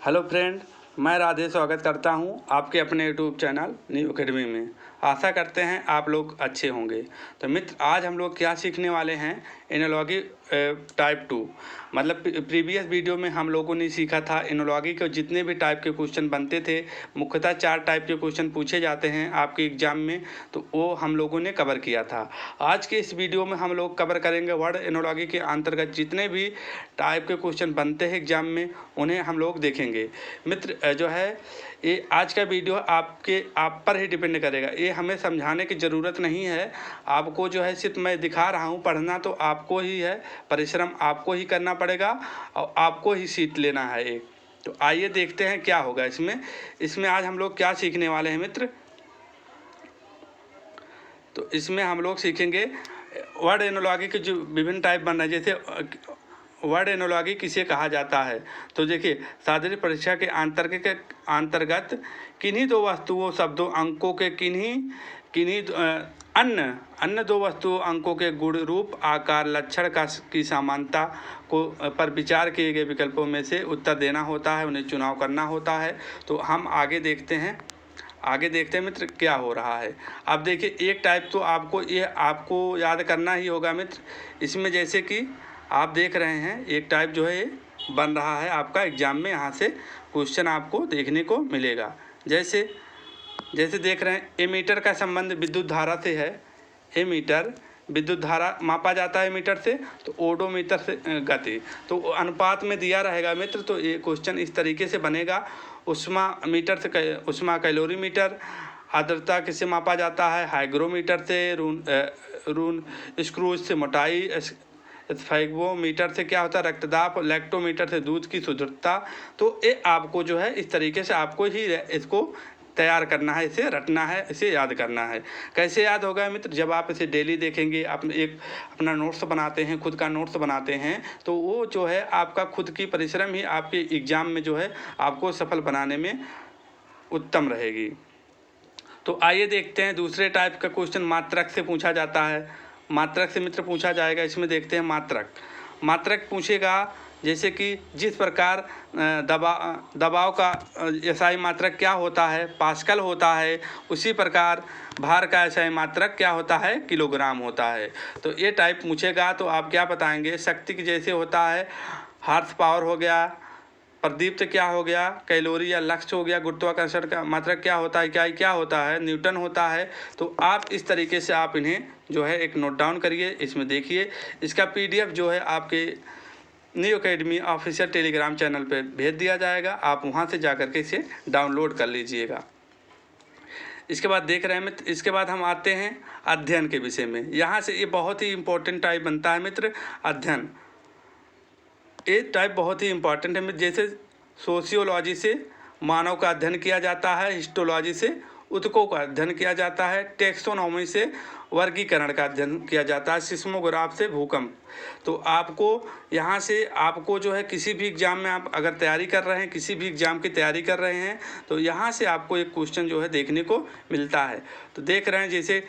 Hello friend, मैं राधे स्वागत करता हूं आपके अपने यूट्यूब चैनल न्यू एकेडमी में। आशा करते हैं आप लोग अच्छे होंगे। तो मित्र, आज हम लोग क्या सीखने वाले हैं, एनोलॉजी टाइप 2। मतलब प्रीवियस वीडियो में हम लोगों ने सीखा था एनोलॉजी के जितने भी टाइप के क्वेश्चन बनते थे, मुख्यतः 4 टाइप के क्वेश्चन पूछे जाते हैं आपके एग्जाम में, तो वो हम लोगों ने कवर किया था। आज के इस वीडियो में हम लोग कवर करेंगे वर्ड एनोलॉजी के अंतर्गत जितने भी टाइप के क्वेश्चन बनते हैं एग्जाम में, उन्हें हम लोग देखेंगे। मित्र जो है, ये आज का वीडियो आप पर ही डिपेंड करेगा। ये हमें समझाने की ज़रूरत नहीं है। आपको जो है सिर्फ मैं दिखा रहा हूँ, पढ़ना तो आपको ही है, परिश्रम आपको ही करना पड़ेगा और आपको ही सीट लेना है एक। तो आइए देखते हैं क्या होगा इसमें आज हम लोग क्या सीखने वाले हैं मित्र। तो इसमें हम लोग सीखेंगे वर्ड एनोलॉजी के जो विभिन्न टाइप बन रहे हैं। जैसे वर्ड एनोलॉजी किसे कहा जाता है, तो देखिए, शारीरिक परीक्षा के अंतर्गत किन्हीं दो वस्तुओं, शब्दों, अंकों के किन्हीं अन्य दो वस्तुओं, अंकों के गुण, रूप, आकार, लक्षण की समानता को पर विचार किए गए विकल्पों में से उत्तर देना होता है, उन्हें चुनाव करना होता है। तो हम आगे देखते हैं मित्र क्या हो रहा है। अब देखिए, एक टाइप तो आपको याद करना ही होगा मित्र। इसमें जैसे कि आप देख रहे हैं, एक टाइप जो है बन रहा है आपका एग्जाम में, यहाँ से क्वेश्चन आपको देखने को मिलेगा। जैसे देख रहे हैं, एमीटर का संबंध विद्युत धारा से है। एमीटर विद्युत धारा मापा जाता है मीटर से, तो ओडोमीटर से गति, तो अनुपात में दिया रहेगा मित्र। तो ये क्वेश्चन इस तरीके से बनेगा। उष्मा कैलोरीमीटर। आर्द्रता किससे मापा जाता है, हाइग्रोमीटर से। रून स्क्रूज से मोटाई। स्फैग्मोमीटर से क्या होता है, रक्तदाब। लैक्टोमीटर से दूध की शुद्धता। तो ये आपको जो है इस तरीके से आपको ही इसको तैयार करना है, इसे रटना है, इसे याद करना है। कैसे याद होगा मित्र, जब आप इसे डेली देखेंगे, अपना नोट्स बनाते हैं, खुद का नोट्स बनाते हैं, तो वो जो है आपका खुद की परिश्रम ही आपके एग्जाम में जो है आपको सफल बनाने में उत्तम रहेगी। तो आइए देखते हैं दूसरे टाइप का क्वेश्चन मात्रक से पूछा जाता है। मात्रक से मित्र पूछा जाएगा। इसमें देखते हैं मात्रक पूछेगा। जैसे कि जिस प्रकार दबाव का एसआई मात्रक क्या होता है, पास्कल होता है, उसी प्रकार भार का एसआई मात्रक क्या होता है, किलोग्राम होता है। तो ये टाइप पूछेगा तो आप क्या बताएंगे। शक्ति की जैसे होता है, हार्स पावर हो गया, प्रदीप्त क्या हो गया, कैलोरी या लक्ष्य हो गया, गुरुत्वाकर्षण का मात्रक क्या होता है, क्या होता है, न्यूटन होता है। तो आप इस तरीके से आप इन्हें जो है एक नोट डाउन करिए। इसमें देखिए, इसका पीडीएफ जो है आपके new academy official Telegram channel पर भेज दिया जाएगा। आप वहां से जाकर के इसे डाउनलोड कर लीजिएगा। इसके बाद देख रहे हैं मित्र, इसके बाद हम आते हैं अध्ययन के विषय में। यहाँ से ये बहुत ही इंपॉर्टेंट टाइप बनता है मित्र, अध्ययन। ये टाइप बहुत ही इंपॉर्टेंट है। जैसे सोशियोलॉजी से मानव का अध्ययन किया जाता है, हिस्टोलॉजी से ऊतकों का अध्ययन किया जाता है, टेक्सोनॉमी से वर्गीकरण का अध्ययन किया जाता है, सिस्मोग्राफ से भूकंप। तो आपको यहाँ से आपको जो है किसी भी एग्जाम में आप अगर तैयारी कर रहे हैं, किसी भी एग्जाम की तैयारी कर रहे हैं, तो यहाँ से आपको एक क्वेश्चन जो है देखने को मिलता है। तो देख रहे हैं, जैसे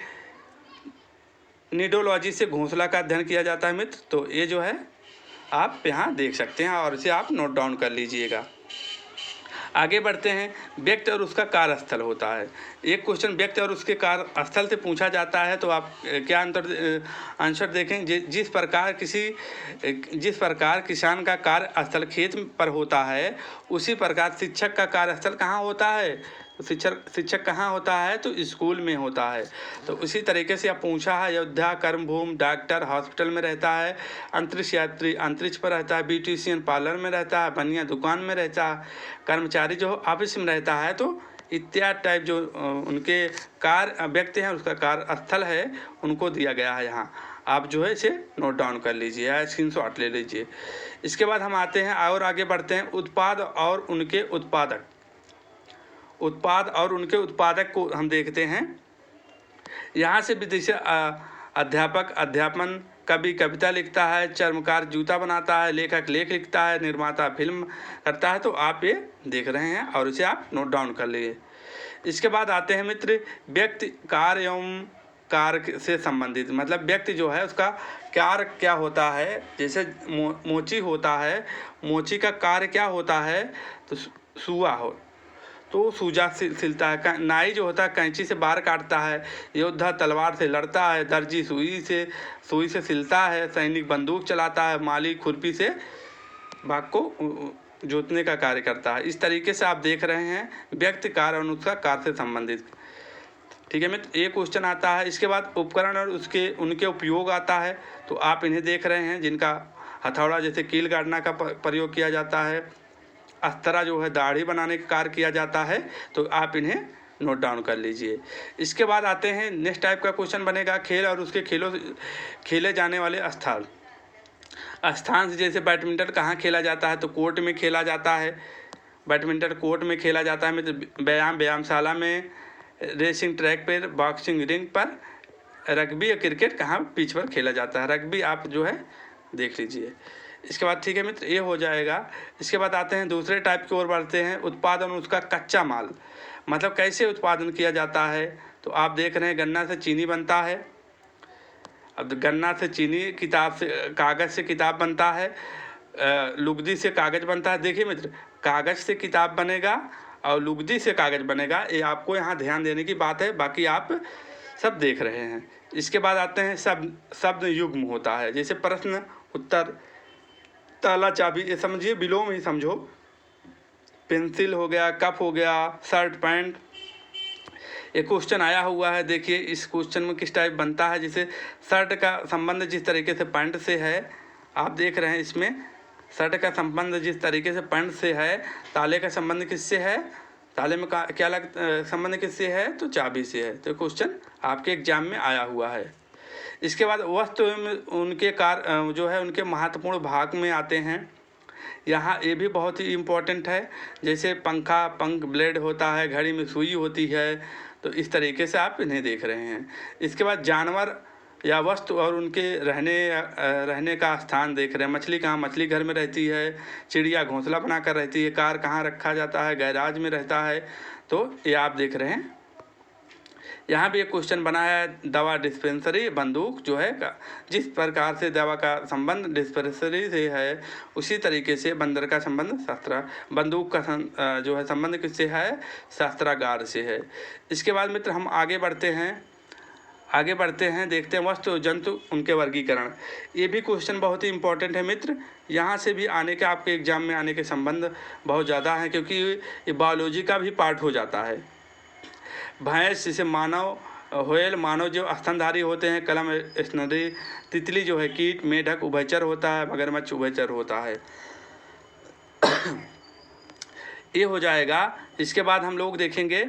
निडोलॉजी से घोंसला का अध्ययन किया जाता है मित्र। तो ये जो है आप यहाँ देख सकते हैं और इसे आप नोट डाउन कर लीजिएगा। आगे बढ़ते हैं, व्यक्ति और उसका कार्यस्थल होता है। एक क्वेश्चन व्यक्ति और उसके कार्यस्थल से पूछा जाता है, तो आप क्या आंसर देखें। जिस प्रकार किसान का कार्यस्थल खेत पर होता है, उसी प्रकार शिक्षक का कार्यस्थल कहाँ होता है, तो शिक्षक कहाँ होता है, तो स्कूल में होता है। तो उसी तरीके से आप पूछा है, योद्धा कर्मभूमि, डॉक्टर हॉस्पिटल में रहता है, अंतरिक्ष यात्री अंतरिक्ष पर रहता है, ब्यूटिशियन पार्लर में रहता है, बनिया दुकान में रहता है, कर्मचारी जो ऑफिस में रहता है। तो इत्यादि टाइप जो उनके कार्य व्यक्ति हैं, उसका कार्यस्थल है, उनको दिया गया है। यहाँ आप जो है इसे नोट डाउन कर लीजिए या स्क्रीनशॉट ले लीजिए। इसके बाद हम आते हैं और आगे बढ़ते हैं, उत्पाद और उनके उत्पादक को हम देखते हैं। यहाँ से विदेशी अध्यापक अध्यापन, कवि कविता लिखता है, चर्मकार जूता बनाता है, लेखक लेख लिखता है, निर्माता फिल्म करता है। तो आप ये देख रहे हैं और इसे आप नोट डाउन कर लीजिए। इसके बाद आते हैं मित्र, व्यक्ति कार्य एवं कार्य से संबंधित, मतलब व्यक्ति जो है उसका कार्य क्या होता है। जैसे मोची होता है, मोची का कार्य क्या होता है, तो सुआ हो तो सूजा सिलता है। नाई जो होता है कैंची से बाल काटता है। योद्धा तलवार से लड़ता है। दर्जी सुई से सिलता है। सैनिक बंदूक चलाता है। माली खुरपी से भाग को जोतने का कार्य करता है। इस तरीके से आप देख रहे हैं व्यक्ति, कार्य और उसका कार्य से संबंधित। ठीक है मित्र, ये क्वेश्चन आता है। इसके बाद उपकरण और उनके उपयोग आता है। तो आप इन्हें देख रहे हैं, जिनका हथौड़ा जैसे कील गाड़ना का प्रयोग किया जाता है। अस्तरा जो है दाढ़ी बनाने का कार्य किया जाता है। तो आप इन्हें नोट डाउन कर लीजिए। इसके बाद आते हैं नेक्स्ट टाइप का क्वेश्चन बनेगा खेल और उसके खेले जाने वाले स्थान। स्थान से जैसे बैडमिंटन कहाँ खेला जाता है, तो कोर्ट में खेला जाता है। बैडमिंटन कोर्ट में खेला जाता है मित्र। व्यायामशाला में, रेसिंग ट्रैक पर, बॉक्सिंग रिंग पर। रग्बी या क्रिकेट कहाँ पिच पर खेला जाता है। रग्बी आप जो है देख लीजिए। इसके बाद ठीक है मित्र, ये हो जाएगा। इसके बाद आते हैं दूसरे टाइप की ओर बढ़ते हैं। उत्पादन उसका कच्चा माल, मतलब कैसे उत्पादन किया जाता है। तो आप देख रहे हैं गन्ना से चीनी बनता है। अब गन्ना से चीनी, कागज़ से किताब बनता है। लुगदी से कागज़ बनता है। देखिए मित्र, कागज़ से किताब बनेगा और लुगदी से कागज़ बनेगा, ये आपको यहाँ ध्यान देने की बात है। बाकी आप सब देख रहे हैं। इसके बाद आते हैं शब्द युग्म होता है। जैसे प्रश्न, उत्तर, ताला, चाबी, ये समझिए विलोम ही समझो। पेंसिल हो गया, कप हो गया, शर्ट, पैंट। एक क्वेश्चन आया हुआ है, देखिए इस क्वेश्चन में किस टाइप बनता है। जैसे शर्ट का संबंध जिस तरीके से पैंट से है, आप देख रहे हैं इसमें शर्ट का संबंध जिस तरीके से पैंट से है, ताले का संबंध किससे है, ताले में क्या संबंध किससे है, तो चाबी से है। तो क्वेश्चन आपके एग्जाम में आया हुआ है। इसके बाद वस्तु उनके जो है उनके महत्वपूर्ण भाग में आते हैं। यहाँ ये भी बहुत ही इम्पोर्टेंट है। जैसे पंख ब्लेड होता है, घड़ी में सुई होती है। तो इस तरीके से आप इन्हें देख रहे हैं। इसके बाद जानवर या वस्तु और उनके रहने का स्थान देख रहे हैं। मछली कहाँ, मछली घर में रहती है। चिड़िया घोंसला बनाकर रहती है। कार कहाँ रखा जाता है, गैराज में रहता है। तो ये आप देख रहे हैं। यहाँ भी एक क्वेश्चन बना है, दवा डिस्पेंसरी, बंदूक जो है जिस प्रकार से दवा का संबंध डिस्पेंसरी से है, उसी तरीके से बंदर का संबंध बंदूक का जो है संबंध किससे है, शस्त्रागार से है। इसके बाद मित्र हम आगे बढ़ते हैं, देखते हैं वस्तु जंतु उनके वर्गीकरण। ये भी क्वेश्चन बहुत ही इंपॉर्टेंट है मित्र। यहाँ से भी आने के आपके एग्जाम में आने के संबंध बहुत ज़्यादा हैं, क्योंकि ये बायोलॉजी का भी पार्ट हो जाता है। भैंस जैसे मानव, होयल मानव जो स्तनधारी होते हैं। कलम स्तनधारी। तितली जो है कीट। मेढक उभयचर होता है। मगरमच्छ उभयचर होता है। ये हो जाएगा। इसके बाद हम लोग देखेंगे,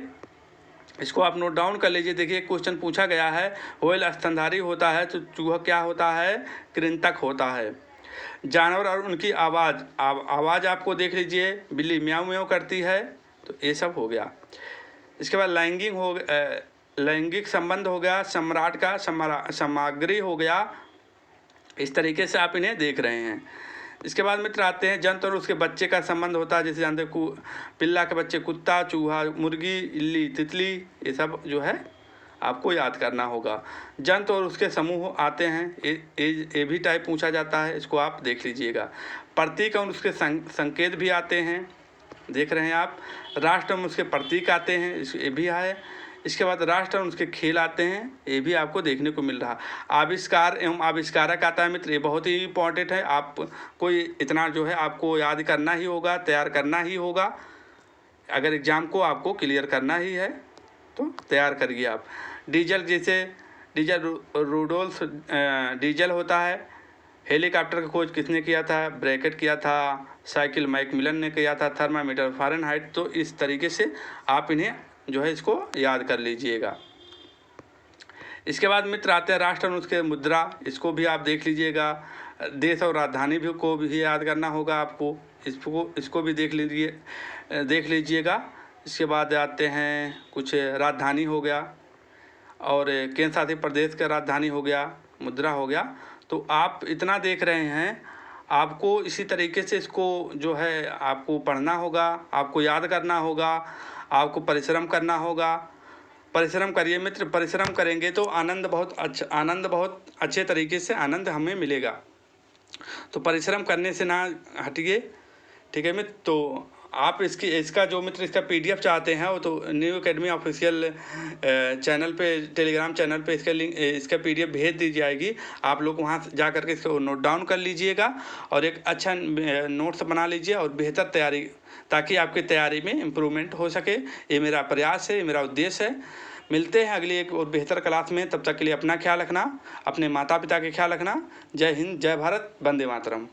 इसको आप नोट डाउन कर लीजिए। देखिए क्वेश्चन पूछा गया है, होयल स्तनधारी होता है तो चूहा क्या होता है, कृंतक होता है। जानवर और उनकी आवाज़ आपको देख लीजिए। बिल्ली म्याऊं म्याऊं करती है। तो ये सब हो गया। इसके बाद लैंगिक संबंध हो गया। सम्राट का सामग्री हो गया। इस तरीके से आप इन्हें देख रहे हैं। इसके बाद मित्र आते हैं जंतु और उसके बच्चे का संबंध होता है। जैसे जानते हैं पिल्ला के बच्चे कुत्ता, चूहा, मुर्गी, इल्ली, तितली, ये सब जो है आपको याद करना होगा। जंतु और उसके समूह आते हैं। ये भी टाइप पूछा जाता है, इसको आप देख लीजिएगा। प्रतीक और उसके संकेत भी आते हैं, देख रहे हैं आप। राष्ट्र में उसके प्रतीक आते हैं, ये भी है। इसके बाद राष्ट्र और उसके खेल आते हैं, ये भी आपको देखने को मिल रहा। आविष्कार एवं आविष्कारक आता है मित्र, ये बहुत ही इंपॉर्टेंट है। आप कोई इतना जो है आपको याद करना ही होगा, तैयार करना ही होगा। अगर एग्ज़ाम को आपको क्लियर करना ही है तो तैयार करिए आप। डीजल, जैसे रूडोल्फ डीजल होता है। हेलीकॉप्टर का खोज किसने किया था, ब्रैकेट किया था। साइकिल मैकमिलन ने किया था। Thermometer Fahrenheit. तो इस तरीके से आप इन्हें जो है इसको याद कर लीजिएगा। इसके बाद मित्र आते हैं राष्ट्र और उसके मुद्रा, इसको भी आप देख लीजिएगा। देश और राजधानी भी को भी याद करना होगा आपको, इसको भी देख लीजिएगा। इसके बाद आते हैं कुछ राजधानी हो गया और केंद्र शासित प्रदेश का राजधानी हो गया, मुद्रा हो गया। तो आप इतना देख रहे हैं, आपको इसी तरीके से इसको जो है आपको पढ़ना होगा, आपको याद करना होगा, आपको परिश्रम करना होगा। परिश्रम करिए मित्र, परिश्रम करेंगे तो आनंद बहुत अच्छे तरीके से आनंद हमें मिलेगा। तो परिश्रम करने से ना हटिए, ठीक है मित्र। तो आप इसका जो मित्र इसका PDF चाहते हैं वो तो न्यू एकेडमी ऑफिशियल चैनल पे, टेलीग्राम चैनल पे इसका लिंक, इसका PDF भेज दी जाएगी। आप लोग वहाँ जा करके इसको नोट डाउन कर लीजिएगा और एक अच्छा नोट्स बना लीजिए और बेहतर तैयारी, ताकि आपकी तैयारी में इम्प्रूवमेंट हो सके। ये मेरा प्रयास है, ये मेरा उद्देश्य है। मिलते हैं अगली एक और बेहतर क्लास में। तब तक के लिए अपना ख्याल रखना, अपने माता पिता का ख्याल रखना। जय हिंद, जय भारत, वंदे मातरम।